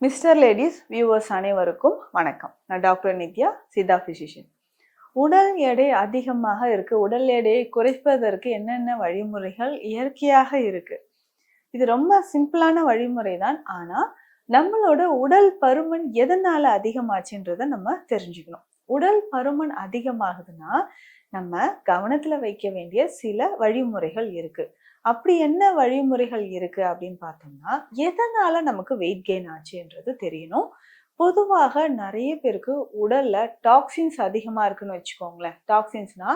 Mister ladies viewers அனைவருக்கும் வணக்கம். நான் டாக்டர் நித்யா, சித்தா பிசிஷியன். உடல் எடை அதிகமாக இருக்கு. உடல் எடையை குறைப்பதற்கு என்னென்ன வழிமுறைகள் இயற்கையாக இருக்கு? இது ரொம்ப சிம்பிளான வழிமுறை தான். ஆனா நம்மளோட உடல் பருமன் எதனால அதிகமாச்சுன்றத நம்ம தெரிஞ்சுக்கணும். உடல் பருமன் அதிகமாகுதுன்னா நம்ம கவனத்துல வைக்க வேண்டிய சில வழிமுறைகள் இருக்கு. அப்படி என்ன வழிமுறைகள் இருக்கு அப்படின்னு பார்த்தோம்னா, எதனால நமக்கு வெயிட் கெயின் ஆச்சுன்றது தெரியணும். பொதுவாக நிறைய பேருக்கு உடல்ல டாக்ஸின்ஸ் அதிகமா இருக்குன்னு வச்சுக்கோங்களேன். டாக்ஸின்ஸ்னா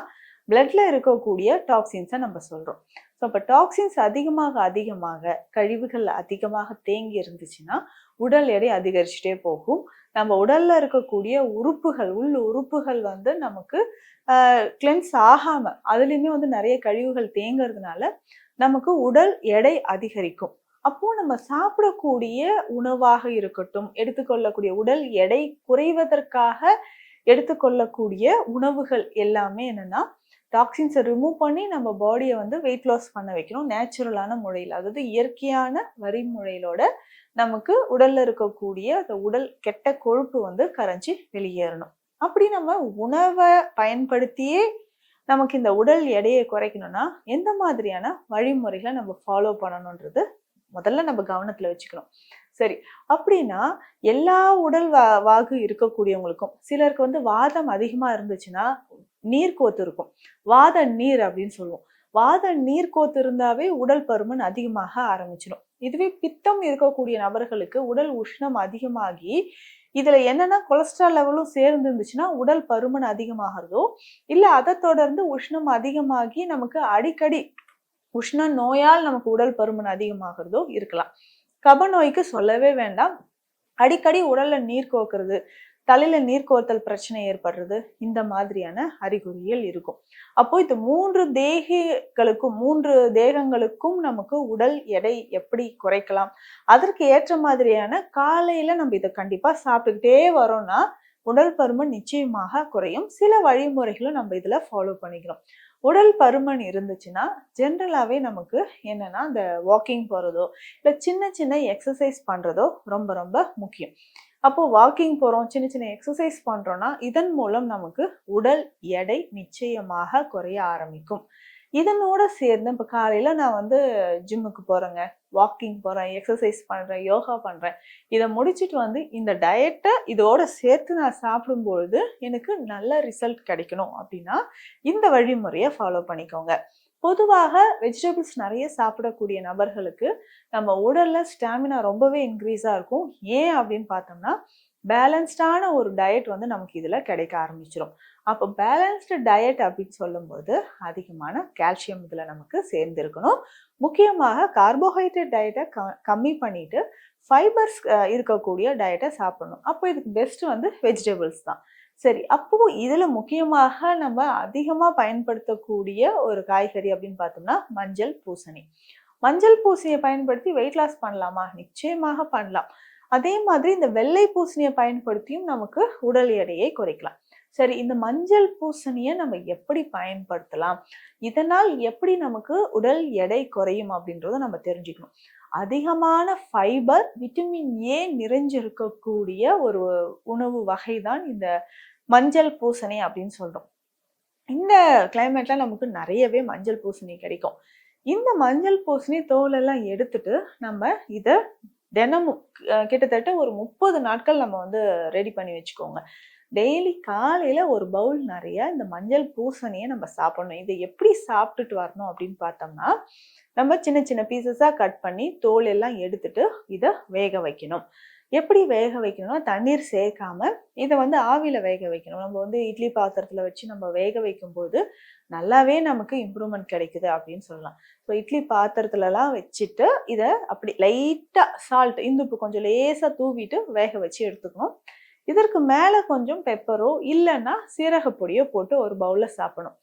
பிளட்ல இருக்கக்கூடிய டாக்ஸின்ஸை நம்ம சொல்றோம். ஸோ அப்போ டாக்ஸின்ஸ் அதிகமாக கழிவுகள் அதிகமாக தேங்கி இருந்துச்சுன்னா உடல் எடை அதிகரிச்சுட்டே போகும். நம்ம உடல்ல இருக்கக்கூடிய உறுப்புகள் உறுப்புகள் வந்து நமக்கு கிளென்ஸ் ஆகாம அதுலேயுமே வந்து நிறைய கழிவுகள் தேங்கிறதுனால நமக்கு உடல் எடை அதிகரிக்கும். அப்போ நம்ம சாப்பிடக்கூடிய உணவாக இருக்கட்டும், எடுத்துக்கொள்ளக்கூடிய உடல் எடை குறைவதற்காக எடுத்துக்கொள்ளக்கூடிய உணவுகள் எல்லாமே என்னன்னா டாக்ஸின்ஸை ரிமூவ் பண்ணி நம்ம பாடியை வந்து வெயிட் லாஸ் பண்ண வைக்கணும். நேச்சுரலான முறையில், அதாவது இயற்கையான வழிமுறையிலோட நமக்கு உடல்ல இருக்கக்கூடிய அந்த உடல் கெட்ட கொழுப்பு வந்து கரைஞ்சி வெளியேறணும். அப்படி நம்ம உணவை பயன்படுத்தியே நமக்கு இந்த உடல் எடையை குறைக்கணும்னா எந்த மாதிரியான வழிமுறைகளை நம்ம ஃபாலோ பண்ணணுன்றது முதல்ல நம்ம கவனத்துல வச்சுக்கணும். சரி, அப்படின்னா எல்லா உடல் வாகு இருக்கக்கூடியவங்களுக்கும் சிலருக்கு வந்து வாதம் அதிகமா இருந்துச்சுன்னா நீர்க்கோத்து இருக்கும். வாத நீர் அப்படின்னு சொல்லுவோம். வாத நீர்க்கோத்து இருந்தாவே உடல் பருமன் அதிகமாக ஆரம்பிச்சிடும். இதுவே பித்தம் இருக்கக்கூடிய நபர்களுக்கு உடல் உஷ்ணம் அதிகமாகி இதுல என்னன்னா கொலஸ்ட்ரால் லெவலும் சேர்ந்து இருந்துச்சுன்னா உடல் பருமன் அதிகமாகிறதோ, இல்ல அதை தொடர்ந்து உஷ்ணம் அதிகமாகி நமக்கு அடிக்கடி உஷ்ண நோயால் நமக்கு உடல் பருமன் அதிகமாகிறதோ இருக்கலாம். கப நோய்க்கு சொல்லவே வேண்டாம். அடிக்கடி உடல்ல நீர் கோக்குறது, தலையில நீர் கோர்த்தல் பிரச்சனை ஏற்படுறது, இந்த மாதிரியான அறிகுறிகள் இருக்கும். அப்போ இந்த மூன்று தேகங்களுக்கும் நமக்கு உடல் எடை எப்படி குறைக்கலாம், அதற்கு ஏற்ற மாதிரியான காலையில நம்ம இதை கண்டிப்பா சாப்பிட்டுக்கிட்டே வரோம்னா உடல் பருமன் நிச்சயமாக குறையும். சில வழிமுறைகளும் நம்ம இதுல ஃபாலோ பண்ணிக்கிறோம். உடல் பருமன் இருந்துச்சுன்னா ஜென்ரலாவே நமக்கு என்னன்னா இந்த வாக்கிங் போறதோ இல்லை சின்ன சின்ன எக்ஸசைஸ் பண்றதோ ரொம்ப ரொம்ப முக்கியம். அப்போ வாக்கிங் போறோம், சின்ன சின்ன எக்ஸசைஸ் பண்றோம்னா இதன் மூலம் நமக்கு உடல் எடை நிச்சயமாக குறைய ஆரம்பிக்கும். இதனோட சேர்ந்து இப்போ காலையில நான் வந்து ஜிம்முக்கு போறேங்க, வாக்கிங் போறேன், எக்ஸசைஸ் பண்றேன், யோகா பண்றேன், இதை முடிச்சுட்டு வந்து இந்த டயட்டை இதோட சேர்த்து நான் சாப்பிடும்பொழுது எனக்கு நல்ல ரிசல்ட் கிடைக்கணும் அப்படின்னா இந்த வழிமுறையை ஃபாலோ பண்ணிக்கோங்க. பொதுவாக வெஜிடபிள்ஸ் நிறைய சாப்பிடக்கூடிய நபர்களுக்கு நம்ம உடல்ல ஸ்டாமினா ரொம்பவே இன்க்ரீஸா இருக்கும். ஏன் அப்படின்னு பார்த்தோம்னா பேலன்ஸ்டான ஒரு டயட் வந்து நமக்கு இதுல கிடைக்க ஆரம்பிச்சிடும். அப்போ பேலன்ஸ்டு டயட் அப்படின்னு சொல்லும்போது அதிகமான கால்சியம் இதுல நமக்கு சேர்ந்திருக்கணும். முக்கியமாக கார்போஹைட்ரேட் டயட்டை கம்மி பண்ணிட்டு ஃபைபர்ஸ் இருக்கக்கூடிய டயட்டை சாப்பிடணும். அப்போ இதுக்கு பெஸ்ட் வந்து வெஜிடபிள்ஸ் தான். சரி, அப்போ இதுல முக்கியமாக நம்ம அதிகமா பயன்படுத்தக்கூடிய ஒரு காய்கறி அப்படின்னு பார்த்தோம்னா மஞ்சள் பூசணி. மஞ்சள் பூசணியை பயன்படுத்தி வெயிட் லாஸ் பண்ணலாமா? நிச்சயமாக பண்ணலாம். அதே மாதிரி இந்த வெள்ளை பூசணியை பயன்படுத்தியும் நமக்கு உடல் எடையை குறைக்கலாம். சரி, இந்த மஞ்சள் பூசணியை நம்ம எப்படி பயன்படுத்தலாம், இதனால் எப்படி நமக்கு உடல் எடை குறையும் அப்படின்றத நம்ம தெரிஞ்சுக்கணும். அதிகமான ஃபைபர், விட்டமின் ஏ நிறைஞ்சிருக்கக்கூடிய ஒரு உணவு வகை தான் இந்த மஞ்சள் பூசணி அப்படின்னு சொல்றோம். இந்த கிளைமேட்ல நமக்கு நிறையவே மஞ்சள் பூசணி கிடைக்கும். இந்த மஞ்சள் பூசணி தோலெல்லாம் எடுத்துட்டு நம்ம இதை தினமும் கிட்டத்தட்ட ஒரு 30 நாட்கள் நம்ம வந்து ரெடி பண்ணி வச்சுக்கோங்க. டெய்லி காலையில ஒரு பவுல் நிறைய இந்த மஞ்சள் பூசணியை நம்ம சாப்பிடணும். இதை எப்படி சாப்பிட்டுட்டு வரணும் அப்படின்னு பார்த்தோம்னா நம்ம சின்ன சின்ன பீசஸா கட் பண்ணி தோல் எல்லாம் எடுத்துட்டு இதை வேக வைக்கணும். எப்படி வேக வைக்கணும்னா தண்ணீர் சேர்க்காம இதை வந்து ஆவியில வேக வைக்கணும். நம்ம வந்து இட்லி பாத்திரத்துல வச்சு நம்ம வேக வைக்கும்போது நல்லாவே நமக்கு இம்ப்ரூவ்மெண்ட் கிடைக்குது அப்படின்னு சொல்லலாம். ஸோ இட்லி பாத்திரத்துலலாம் வச்சுட்டு இதை அப்படி லைட்டா சால்ட், இந்துப்பு கொஞ்சம் லேசா தூவிட்டு வேக வச்சு எடுத்துக்கணும். இதற்கு மேல கொஞ்சம் பெப்பரோ இல்லைன்னா சீரகப்பொடியோ போட்டு ஒரு பவுல்ல சாப்பிடணும்.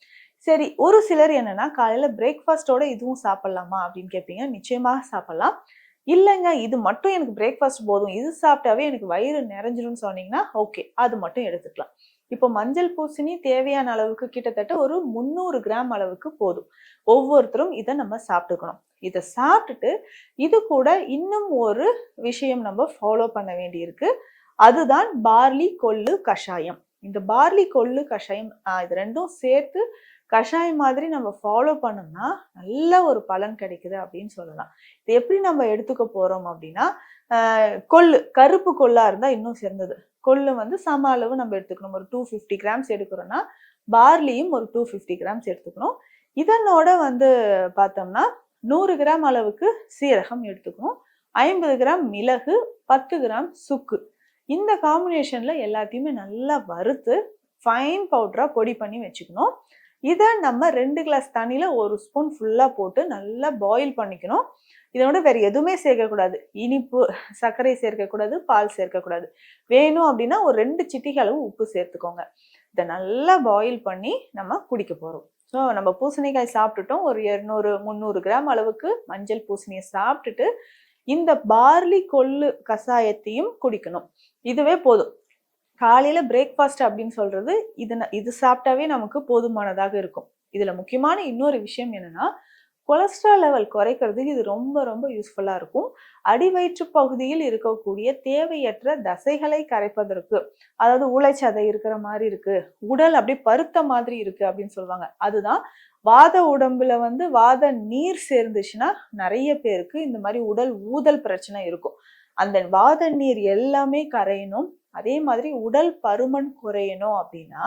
சரி, ஒரு சிலர் என்னன்னா காலையில பிரேக்ஃபாஸ்டோட இதுவும் சாப்பிடலாமா அப்படின்னு கேட்பீங்க. நிச்சயமாக சாப்பிடலாம். இல்லைங்க இது மட்டும் எனக்கு பிரேக்ஃபாஸ்ட் போதும், இது சாப்பிட்டாவே எனக்கு வயிறு நிறைஞ்சிரும்னு சொன்னீங்கன்னா ஓகே, அது மட்டும் எடுத்துக்கலாம். இப்போ மஞ்சள் பூசணி தேவையான அளவுக்கு கிட்டத்தட்ட ஒரு 300 கிராம் அளவுக்கு போதும். ஒவ்வொருத்தரும் இதை நம்ம சாப்பிட்டுக்கணும். இதை சாப்பிட்டுட்டு இது கூட இன்னும் ஒரு விஷயம் நம்ம ஃபாலோ பண்ண வேண்டியிருக்கு. அதுதான் பார்லி கொள்ளு கஷாயம். இந்த பார்லி கொள்ளு கஷாயம் இது ரெண்டும் சேர்த்து கஷாயம் மாதிரி நம்ம ஃபாலோ பண்ணோம்னா நல்ல ஒரு பலன் கிடைக்குது அப்படின்னு சொல்லலாம். இது எப்படி நம்ம எடுத்துக்க போறோம் அப்படின்னா, கொள்ளு கருப்பு கொள்ளா இருந்தா இன்னும் சிறந்தது. கொள்ளு வந்து சம அளவு நம்ம எடுத்துக்கணும். ஒரு 250 கிராம்ஸ் எடுக்கிறோம்னா பார்லியும் ஒரு 250 கிராம்ஸ் எடுத்துக்கணும். இதனோட வந்து பார்த்தோம்னா 100 கிராம் அளவுக்கு சீரகம் எடுத்துக்கணும். 50 கிராம் மிளகு, 10 கிராம் சுக்கு. இந்த காம்பினேஷன்ல எல்லாத்தையுமே நல்லா வறுத்து ஃபைன் பவுடரா பொடி பண்ணி வச்சுக்கணும். இதை நம்ம 2 கிளாஸ் தண்ணியில 1 ஸ்பூன் ஃபுல்லா போட்டு நல்லா பாயில் பண்ணிக்கணும். இதோட வேற எதுவுமே சேர்க்கக்கூடாது. இனிப்பு சர்க்கரை சேர்க்கக்கூடாது, பால் சேர்க்கக்கூடாது. வேணும் அப்படின்னா ஒரு 2 சிட்டிகை அளவு உப்பு சேர்த்துக்கோங்க. இதை நல்லா பாயில் பண்ணி நம்ம குடிக்க போறோம். ஸோ நம்ம பூசணிக்காய் சாப்பிட்டுட்டோம். ஒரு 200 300 கிராம் அளவுக்கு மஞ்சள் பூசணியை சாப்பிட்டுட்டு இந்த பார்லி கொள்ளு கஷாயத்தையும் குடிக்கணும். இதுவே போதும். காலையில பிரேக்ஃபாஸ்ட் அப்படின்னு சொல்றது இது சாப்பிட்டாவே நமக்கு போதுமானதாக இருக்கும். இதுல முக்கியமான இன்னொரு விஷயம் என்னன்னா, கொலஸ்ட்ரால் லெவல் குறைக்கிறதுக்கு இது ரொம்ப ரொம்ப யூஸ்ஃபுல்லா இருக்கும். அடிவயிற்று பகுதியில் இருக்கக்கூடிய தேவையற்ற தசைகளை கரைப்பதற்கு, அதாவது ஊளைச்சதை இருக்கிற மாதிரி இருக்கு, உடல் அப்படியே பருத்த மாதிரி இருக்கு அப்படின்னு சொல்லுவாங்க. அதுதான் வாத உடம்புல வந்து வாத நீர் சேர்ந்துச்சுன்னா நிறைய பேருக்கு இந்த மாதிரி உடல் ஊதல் பிரச்சனை இருக்கும். அந்த வாத நீர் எல்லாமே கரையணும், அதே மாதிரி உடல் பருமன் குறையணும் அப்படின்னா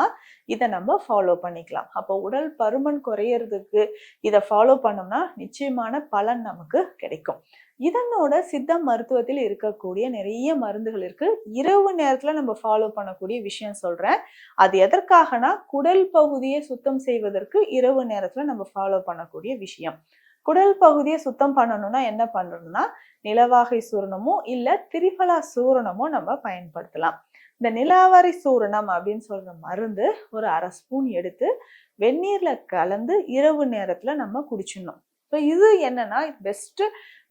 இதை நம்ம ஃபாலோ பண்ணிக்கலாம். அப்போ உடல் பருமன் குறையறதுக்கு இதை ஃபாலோ பண்ணோம்னா நிச்சயமான பலன் நமக்கு கிடைக்கும். இதனோட சித்த மருத்துவத்தில் இருக்கக்கூடிய நிறைய மருந்துகள் இருக்கு. இரவு நேரத்துல நம்ம ஃபாலோ பண்ணக்கூடிய விஷயம் சொல்றேன். அது எதற்காகனா குடல் பகுதியை சுத்தம் செய்வதற்கு இரவு நேரத்துல நம்ம ஃபாலோ பண்ணக்கூடிய விஷயம். குடல் பகுதியை சுத்தம் பண்ணணும்னா என்ன பண்ணணும்னா நிலவாகை சூரணமோ இல்ல திரிபலா சூரணமோ நம்ம பயன்படுத்தலாம். இந்த நிலாவரி சூரணம் அப்படின்னு சொல்ற மருந்து ஒரு 1/2 ஸ்பூன் எடுத்து வெந்நீர்ல கலந்து இரவு நேரத்துல நம்ம குடிச்சிடணும். ஸோ இது என்னன்னா பெஸ்ட்,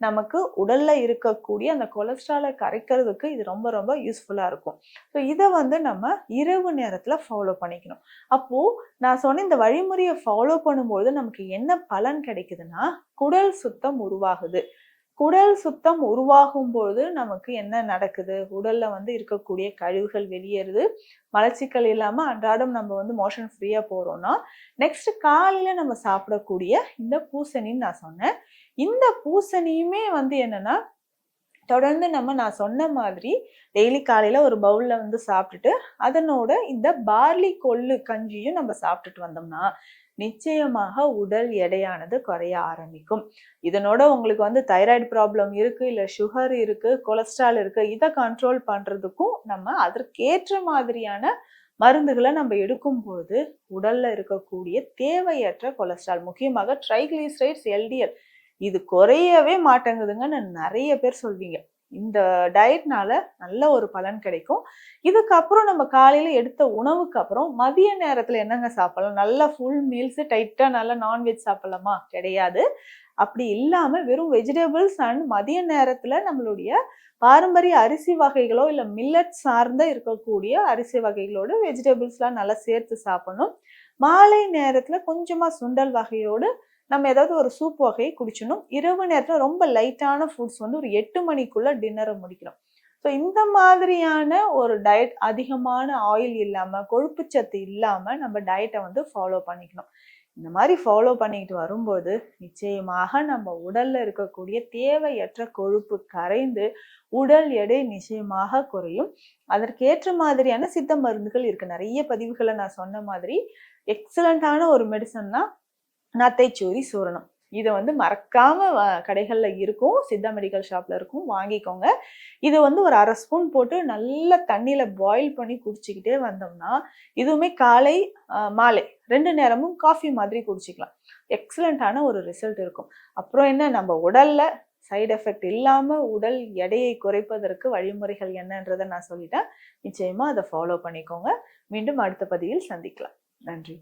நமக்கு உடல்ல இருக்கக்கூடிய அந்த கொலஸ்ட்ராலை கரைக்கிறதுக்கு இது ரொம்ப ரொம்ப யூஸ்ஃபுல்லா இருக்கும். ஸோ இதை வந்து நம்ம இரவு நேரத்துல ஃபாலோ பண்ணிக்கணும். அப்போ நான் சொன்ன இந்த வழிமுறையை ஃபாலோ பண்ணும்போது நமக்கு என்ன பலன் கிடைக்குதுன்னா குடல் சுத்தம் உருவாகுது. குடல் சுத்தம் உருவாகும் போது நமக்கு என்ன நடக்குது, உடல்ல வந்து இருக்கக்கூடிய கழிவுகள் வெளியேறுது. மலச்சிக்கல் இல்லாம அன்றாடம் நம்ம வந்து மோஷன் ஃப்ரீயா போறோம்னா நெக்ஸ்ட் காலையில நம்ம சாப்பிடக்கூடிய இந்த பூசணின்னு நான் சொன்னேன். இந்த பூசணியுமே வந்து என்னன்னா தொடர்ந்து நான் சொன்ன மாதிரி டெய்லி காலையில ஒரு பவுல்ல வந்து சாப்பிட்டுட்டு அதனோட இந்த பார்லி கொள்ளு கஞ்சியும் நம்ம சாப்பிட்டுட்டு வந்தோம்னா நிச்சயமாக உடல் எடையானது குறைய ஆரம்பிக்கும். இதனோட உங்களுக்கு வந்து தைராய்டு ப்ராப்ளம் இருக்கு, இல்ல சுகர் இருக்கு, கொலஸ்ட்ரால் இருக்கு, இதை கண்ட்ரோல் பண்றதுக்கும் நம்ம அதற்கேற்ற மாதிரியான மருந்துகளை நம்ம எடுக்கும் பொழுது உடல்ல இருக்கக்கூடிய தேவையற்ற கொலஸ்ட்ரால், முக்கியமாக ட்ரைகிளிசரைட்ஸ், எல்டிஎல் இது குறையவே மாட்டேங்குதுங்கன்னு நிறைய பேர் சொல்வீங்க. இந்த டயட்னால நல்ல ஒரு பலன் கிடைக்கும். இதுக்கப்புறம் நம்ம காலையில எடுத்த உணவுக்கு அப்புறம் மதிய நேரத்துல என்னங்க சாப்பிடலாம்? நல்லா ஃபுல் மீல்ஸ் டைட்டா நல்லா நான்வெஜ் சாப்பிடலாமா? கிடையாது. அப்படி இல்லாம வெறும் வெஜிடபிள்ஸ் அண்ட் மதிய நேரத்துல நம்மளுடைய பாரம்பரிய அரிசி வகைகளோ இல்ல மில்லட் சார்ந்த இருக்கக்கூடிய அரிசி வகைகளோடு வெஜிடபிள்ஸ்லாம் நல்லா சேர்த்து சாப்பிடணும். மாலை நேரத்துல கொஞ்சமா சுண்டல் வகையோடு நம்ம ஏதாவது ஒரு சூப் வகையை குடிச்சணும். இரவு நேரத்துல ரொம்ப லைட்டான ஃபுட்ஸ் வந்து ஒரு 8 மணிக்குள்ள டின்னரை முடிக்கணும். ஸோ இந்த மாதிரியான ஒரு டயட், அதிகமான ஆயில் இல்லாம கொழுப்புச்சத்து இல்லாம நம்ம டயட்டை வந்து ஃபாலோ பண்ணிக்கணும். இந்த மாதிரி ஃபாலோ பண்ணிக்கிட்டு வரும்போது நிச்சயமாக நம்ம உடல்ல இருக்கக்கூடிய தேவையற்ற கொழுப்பு கரைந்து உடல் எடை நிச்சயமாக குறையும். அதற்கேற்ற மாதிரியான சித்த மருந்துகள் இருக்கு. நிறைய பதிவுகளை நான் சொன்ன மாதிரி எக்ஸலண்டான ஒரு மெடிசன்னா நத்தைச்சூரி சூரணம். இதை வந்து மறக்காம கடைகள்ல இருக்கும், சித்தா மெடிக்கல் ஷாப்ல இருக்கும், வாங்கிக்கோங்க. இது வந்து ஒரு 1/2 ஸ்பூன் போட்டு நல்ல தண்ணியில பாயில் பண்ணி குடிச்சுக்கிட்டே வந்தோம்னா இதுவுமே காலை மாலை 2 நேரமும் காஃபி மாதிரி குடிச்சிக்கலாம். எக்ஸலண்டான ஒரு ரிசல்ட் இருக்கும். அப்புறம் என்ன, நம்ம உடல்ல சைடு எஃபெக்ட் இல்லாம உடல் எடையை குறைப்பதற்கு வழிமுறைகள் என்னன்றதை நான் சொல்லிட்டேன். நிச்சயமா அதை ஃபாலோ பண்ணிக்கோங்க. மீண்டும் அடுத்த பதிவில் சந்திக்கலாம். நன்றி.